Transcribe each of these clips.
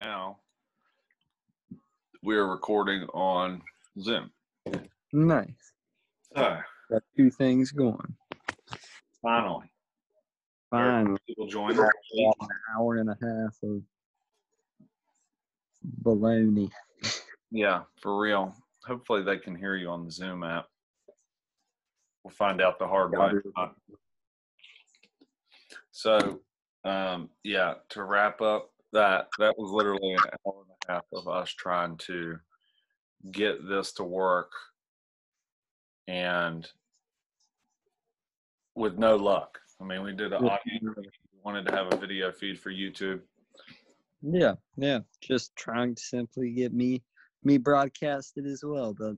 now we are recording on Zoom. Nice. So, Got two things going. finally, Fine. people join us. An hour and a half of baloney. Yeah, for real. Hopefully they can hear you on the Zoom app. We'll find out the hard way. So, to wrap up that was literally an hour and a half of us trying to get this to work, and with no luck. I mean, we did an audio. We wanted to have a video feed for YouTube. Yeah. Just trying to simply get me broadcasted as well, but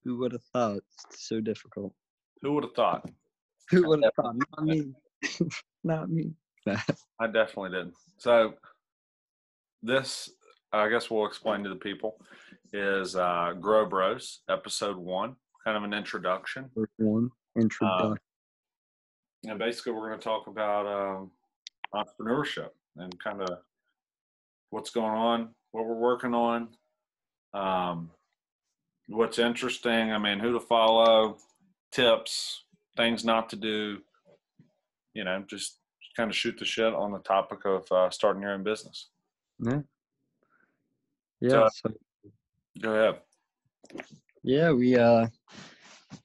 who would have thought it's so difficult? Who would have thought? Who would have thought? Not me. Not me. I definitely did. So this, I guess we'll explain to the people, is Grow Bros, episode 1, kind of an introduction. First one, introduction. And basically we're going to talk about entrepreneurship and kind of what's going on, what we're working on, what's interesting. I mean, who to follow, tips, things not to do, just kind of shoot the shit on the topic of starting your own business. Yeah. So, go ahead. Yeah, we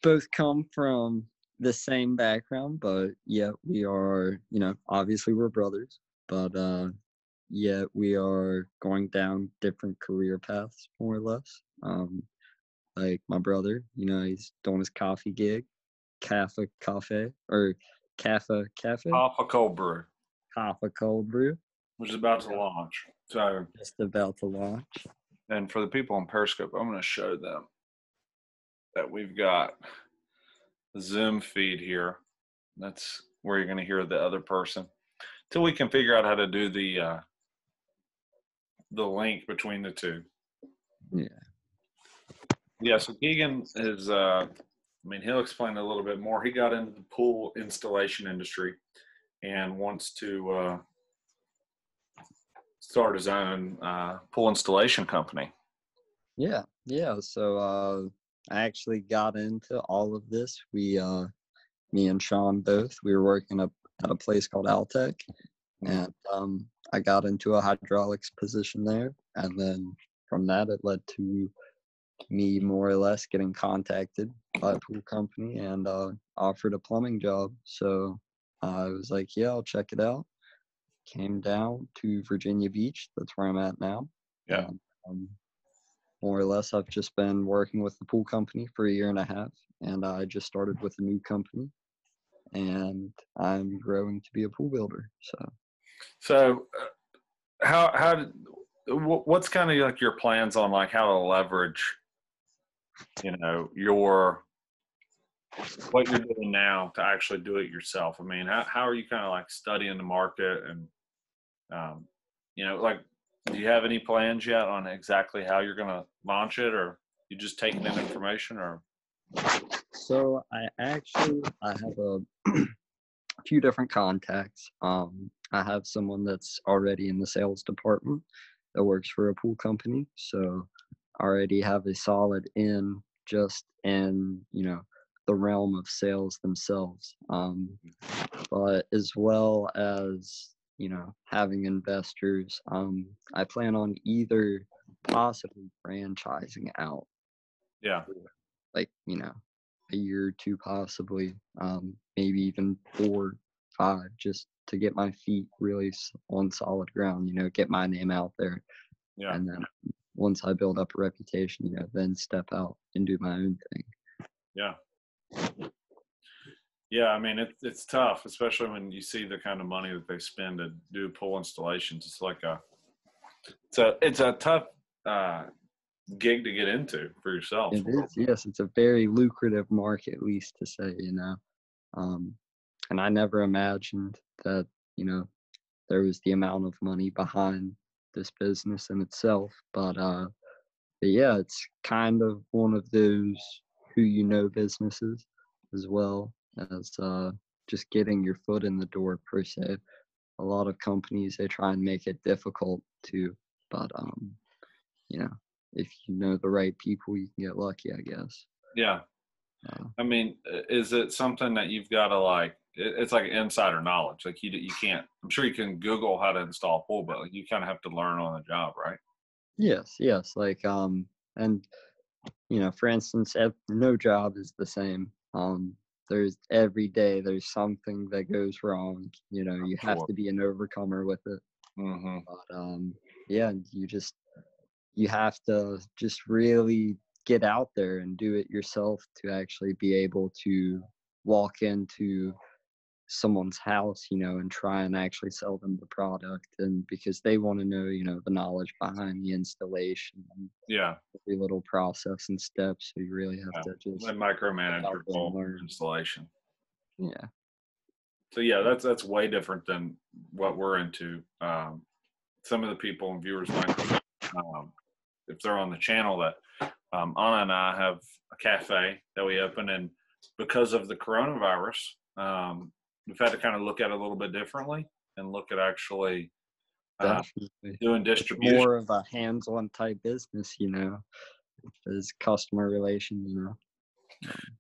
both come from the same background, but yet we are, obviously we're brothers, but yet we are going down different career paths, more or less. Like my brother, he's doing his coffee gig, Kaffa Cold Brew, which is about to launch. So just about to launch. And for the people on Periscope, I'm going to show them that we've got the Zoom feed here. That's where you're going to hear the other person until we can figure out how to do the link between the two. Yeah. So Keegan is, he'll explain a little bit more. He got into the pool installation industry and wants to start his own pool installation company. Yeah. So I actually got into all of this. Me and Sean both, we were working at a place called Altec, and I got into a hydraulics position there, and then from that it led to me more or less getting contacted by a pool company and offered a plumbing job. So I was like, yeah, I'll check it out. Came down to Virginia Beach. That's where I'm at now. Yeah. And, more or less, I've just been working with the pool company for a year and a half, and I just started with a new company, and I'm growing to be a pool builder. So what's kind of like your plans on like how to leverage, what you're doing now to actually do it yourself? I mean, how are you kind of like studying the market and, do you have any plans yet on exactly how you're going to launch it, or you just taking in information, or? So I have a few different contacts. I have someone that's already in the sales department that works for a pool company. So I already have a solid in just in, the realm of sales themselves. But as well as, having investors, I plan on either possibly franchising out. Yeah. Like, a year or two possibly, maybe even 4, 5, just to get my feet really on solid ground, get my name out there. Yeah. And then once I build up a reputation, then step out and do my own thing. Yeah. Yeah, I mean, it's tough, especially when you see the kind of money that they spend to do pool installations. It's like it's a tough gig to get into for yourself. It is, yes. It's a very lucrative market, at least to say, and I never imagined that, there was the amount of money behind this business in itself. But yeah, it's kind of one of those who businesses as well as just getting your foot in the door per se. A lot of companies, they try and make it difficult to But you know, if you know the right people, you can get lucky, I guess. Yeah. Uh, I mean, is it something that you've got to like? It's like insider knowledge. Like you can't. I'm sure you can Google how to install a pool, but like you kind of have to learn on the job, right? yes, yes. Like and for instance, no job is the same. There's every day there's something that goes wrong. You have Sure. to be an overcomer with it. Mm-hmm. But yeah, you have to just really get out there and do it yourself to actually be able to walk into someone's house, and try and actually sell them the product, and because they want to know, the knowledge behind the installation and Yeah. every little process and steps. So you really have Yeah. to just Like get micromanage out your there and whole learn. installation. Yeah. So yeah, that's way different than what we're into. Some of the people and viewers might, if they're on the channel, that Anna and I have a cafe that we open, and because of the coronavirus, we've had to kind of look at it a little bit differently and look at actually Definitely. doing It's distribution. more of a hands-on type business, as customer relation,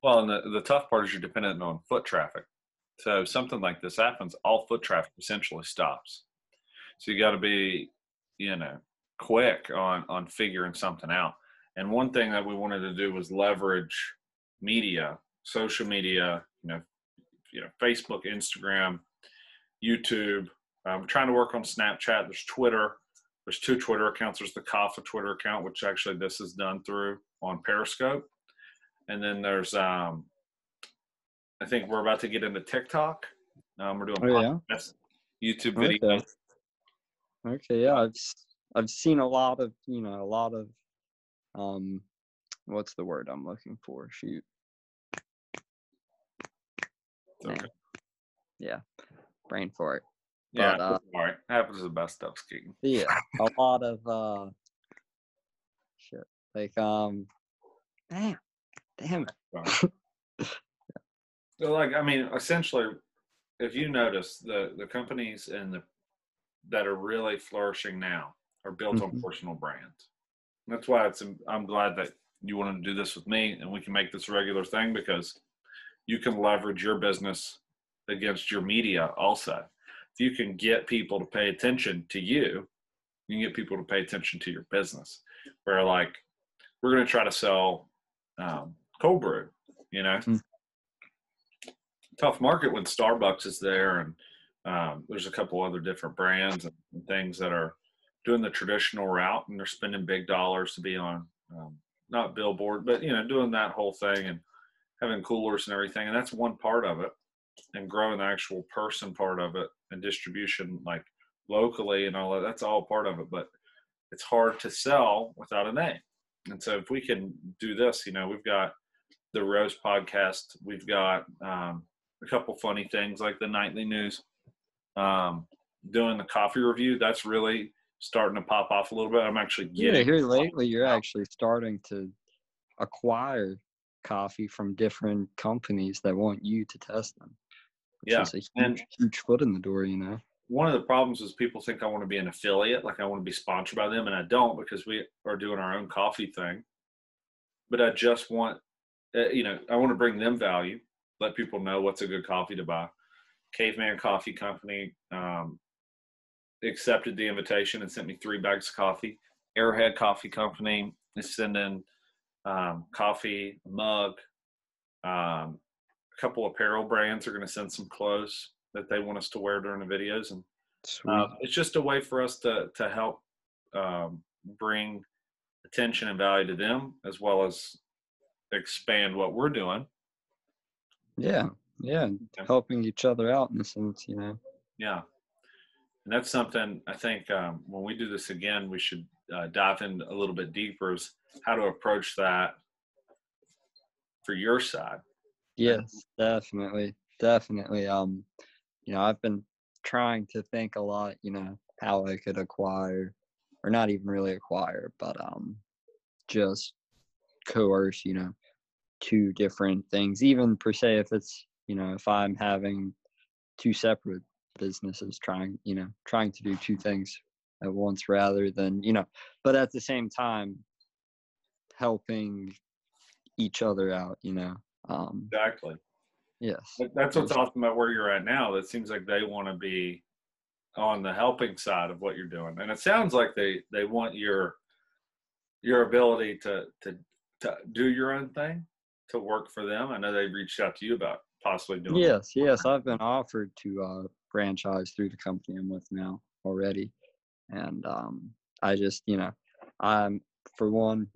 Well, and the tough part is you're dependent on foot traffic. So if something like this happens, all foot traffic essentially stops. So you got to be, you know, quick on figuring something out. And one thing that we wanted to do was leverage media, social media, Facebook, Instagram, YouTube. We're trying to work on Snapchat. There's Twitter. There's 2 Twitter accounts. There's the Kaffa Twitter account, which actually this is done through on Periscope. And then there's, I think we're about to get into TikTok. We're doing Oh yeah. podcasts, YouTube Okay. videos. Okay. Yeah. I've seen a lot of what's the word I'm looking for? Shoot. Man. Okay. Yeah. Brain fart. Yeah. But All right. Happens to the best of us, Keaton. yeah, a lot of shit. Like damn it. So, like, I mean, essentially, if you notice, the companies that are really flourishing now are built on Mhm. personal brands. That's why I'm glad that you wanted to do this with me, and we can make this a regular thing because you can leverage your business against your media also. If you can get people to pay attention to you, you can get people to pay attention to your business. Where like we're going to try to sell cold brew, you know, Mm. tough market when Starbucks is there, and there's a couple other different brands and things that are doing the traditional route, and they're spending big dollars to be on not billboard, but doing that whole thing and having coolers and everything, and that's one part of it, and growing the actual person part of it and distribution like locally and all that. That's all part of it, but it's hard to sell without a name. And so if we can do this, we've got the Rose podcast, we've got a couple funny things like the nightly news, doing the coffee review. That's really starting to pop off a little bit. I'm actually Yeah, getting here lately you're actually starting to acquire coffee from different companies that want you to test them, which yeah. is a And huge foot in the door, one of the problems is people think I want to be an affiliate, like I want to be sponsored by them, and I don't, because we are doing our own coffee thing. But I just want, I want to bring them value, let people know what's a good coffee to buy. Caveman Coffee Company accepted the invitation and sent me 3 bags of coffee. Airhead Coffee Company is sending coffee, a mug. A couple apparel brands are going to send some clothes that they want us to wear during the videos, and Sweet. it's just a way for us to help bring attention and value to them, as well as expand what we're doing. Yeah, yeah, Yeah. helping each other out in a sense, Yeah. And that's something I think when we do this again, we should dive in a little bit deeper, is how to approach that for your side. Yes, definitely, definitely. I've been trying to think a lot, how I could acquire, or not even really acquire, but just coerce, 2 different things, even per se if it's, if I'm having 2 separate businesses trying to do 2 things at once rather than, but at the same time helping each other out, Exactly. Yes. That's what's Yes. awesome about where you're at now. That seems like they want to be on the helping side of what you're doing, and it sounds like they want your ability to do your own thing, to work for them. I know they've reached out to you about possibly doing that. Yes. I've been offered to franchise through the company I'm with now already. And I just, I'm for one,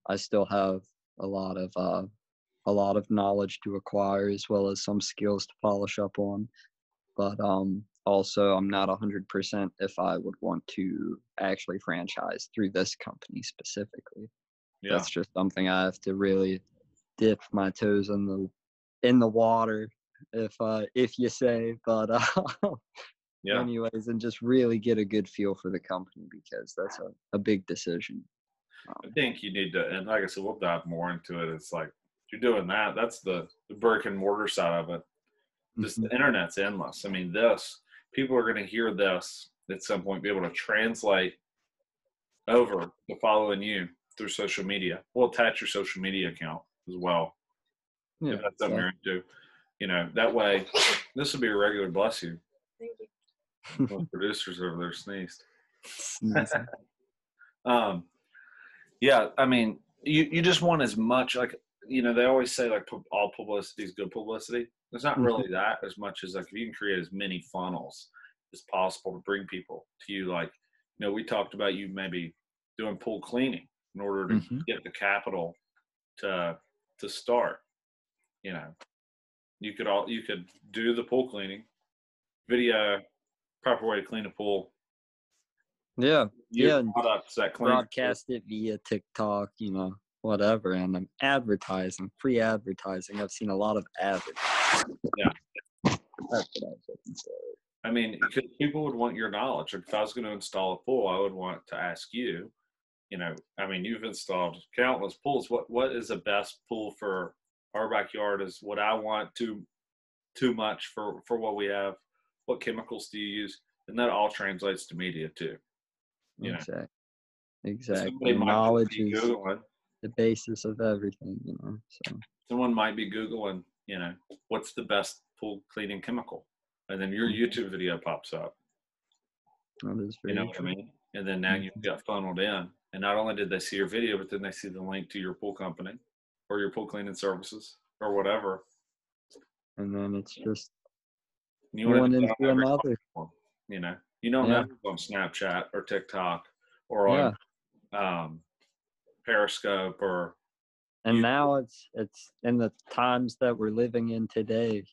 I still have a lot of knowledge to acquire as well as some skills to polish up on. But also I'm not 100% if I would want to actually franchise through this company specifically. Yeah, That's just something I have to really dip my toes in the water, if you say. But yeah. anyways, and just really get a good feel for the company because that's a big decision. I think you need to, and like I said, we'll dive more into it. It's like you're doing that. That's the brick and mortar side of it. Just Mhm. the internet's endless. I mean, this people are going to hear this at some point, be able to translate over to following you through social media. We'll attach your social media account as well if Yeah, that's something you're into. That way, this will be a regular bless you. One of the producers over there sneezed. sneezing. Um, yeah, I mean, you just want as much like they always say like all publicity is good publicity. It's not Mhm. really that as much as like if you can create as many funnels as possible to bring people to you. Like, we talked about you maybe doing pool cleaning in order to Mhm. get the capital to start. You know, you could do the pool cleaning, video proper way to clean a pool, Yeah, your yeah, and products that clean. broadcast it via TikTok, whatever, and advertising, free advertising. I've seen a lot of advertising. Yeah. That's what I was looking for. I mean, because people would want your knowledge. Like if I was going to install a pool, I would want to ask you. I mean, you've installed countless pools. What is the best pool for our backyard? Is what I want too much for what we have? What chemicals do you use? And that all translates to media too. You know, Exactly. somebody Exactly. might just Knowledge be is googling. the basis of everything. So Someone might be googling. What's the best pool cleaning chemical? And then your mhm, YouTube video pops up. that is You know very what I true. mean? And then now you've Mhm. got funneled in. And not only did they see your video, but then they see the link to your pool company or your pool cleaning services or whatever. And then it's just And you want to one do that into on every another. platform. You don't know Yeah. who's on Snapchat or TikTok or on Yeah. um, Periscope or And YouTube. now it's in the times that we're living in today,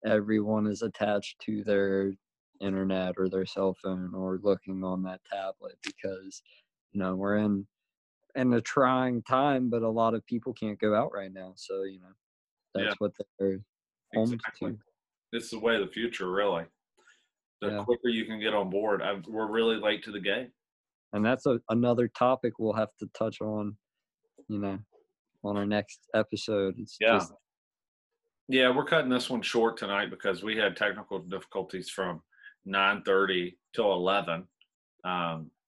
everyone is attached to their internet or their cell phone or looking on that tablet because, we're in a trying time, but a lot of people can't go out right now. So, Yeah, that's what they're home exactly. to. It's the way of the future, really. The Yeah. quicker you can get on board, we're really late to the game. And that's another topic we'll have to touch on, you know, on our next episode. It's Yeah. just, Yeah, we're cutting this one short tonight because we had technical difficulties from 9:30 till 11.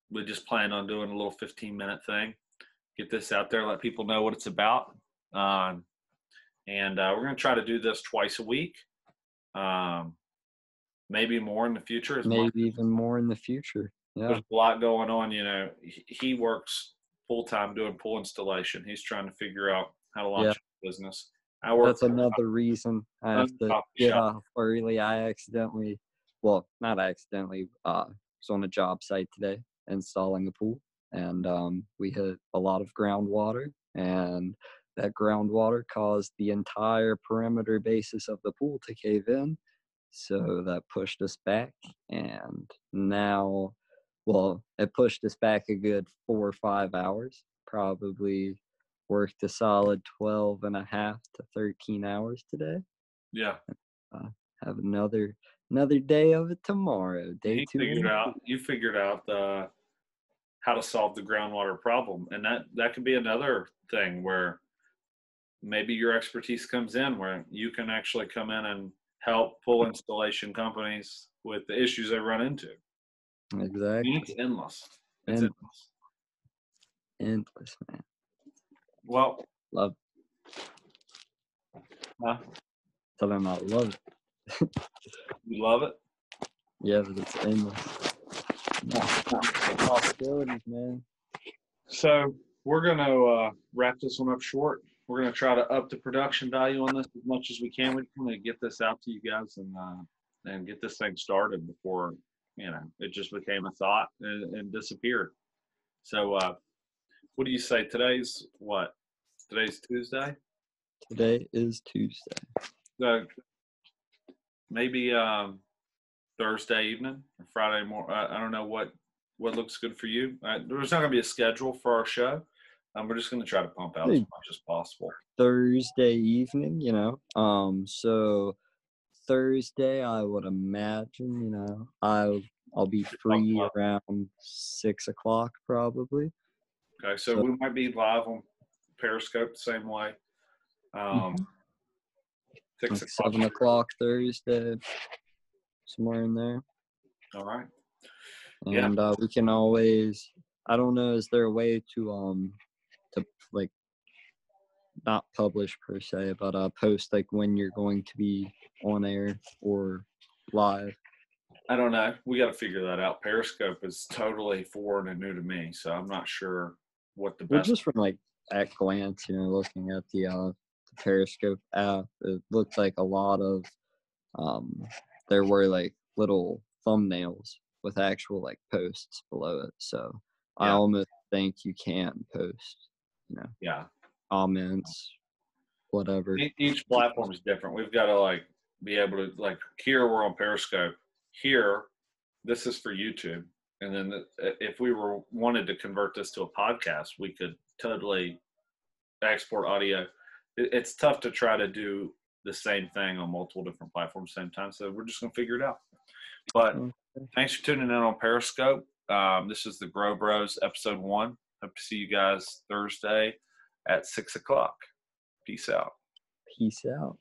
We just plan on doing a little 15-minute thing, get this out there, let people know what it's about. And we're going to try to do this twice a week, um, maybe more in the future. As much maybe even more in the future. there's Yeah. a lot going on. He works full time doing pool installation. He's trying to figure out how to Yeah. launch a business. I work That's another reason I for have a to coffee get shop. off early. I accidentally, well, not accidentally, was on a job site today installing a pool, and we hit a lot of groundwater, and that groundwater caused the entire perimeter basis of the pool to cave in. So that pushed us back, and now, well, it pushed us back a good 4 or 5 hours, probably worked a solid 12 and a half to 13 hours today. Yeah. Uh, have another day of it tomorrow. Day He two in figured the out pool. you figured out how to solve the groundwater problem, and that could be another thing where maybe your expertise comes in where you can actually come in and help pool installation companies with the issues they run into. Exactly. It's endless. It's And endless. endless, man. Well, Love huh? tell them I love it. You love it? Yeah, but it's endless. Possibilities, man. So we're going to wrap this one up short. We're going to try to up the production value on this as much as we can. We just want to get this out to you guys and get this thing started before, it just became a thought and disappeared. So what do you say? Today's what? Today's Tuesday? Today is Tuesday. So maybe Thursday evening or Friday morning. I don't know what looks good for you. There's not going to be a schedule for our show. We're just going to try to pump out as much as possible. Thursday evening, so Thursday I would imagine, I'll be free around 6 o'clock probably. Okay, so we might be live on Periscope the same way. 6 o'clock. 7 o'clock Thursday, somewhere in there. All right. And we can always, I don't know, is there a way to like not publish per se, but post like when you're going to be on air or live? I don't know. We got to figure that out. Periscope is totally foreign and new to me, so I'm not sure what the best. Well, just from like at glance, looking at the Periscope app, it looked like a lot of there were like little thumbnails with actual like posts below it. So I almost think you can post, comments, whatever. Each platform is different. We've got to be able to here we're on Periscope. Here, this is for YouTube. And then if we wanted to convert this to a podcast, we could totally export audio. It's tough to try to do the same thing on multiple different platforms at the same time. So we're just going to figure it out. But thanks for tuning in on Periscope. This is the Grow Bros episode 1. Hope to see you guys Thursday at 6 o'clock. Peace out. Peace out.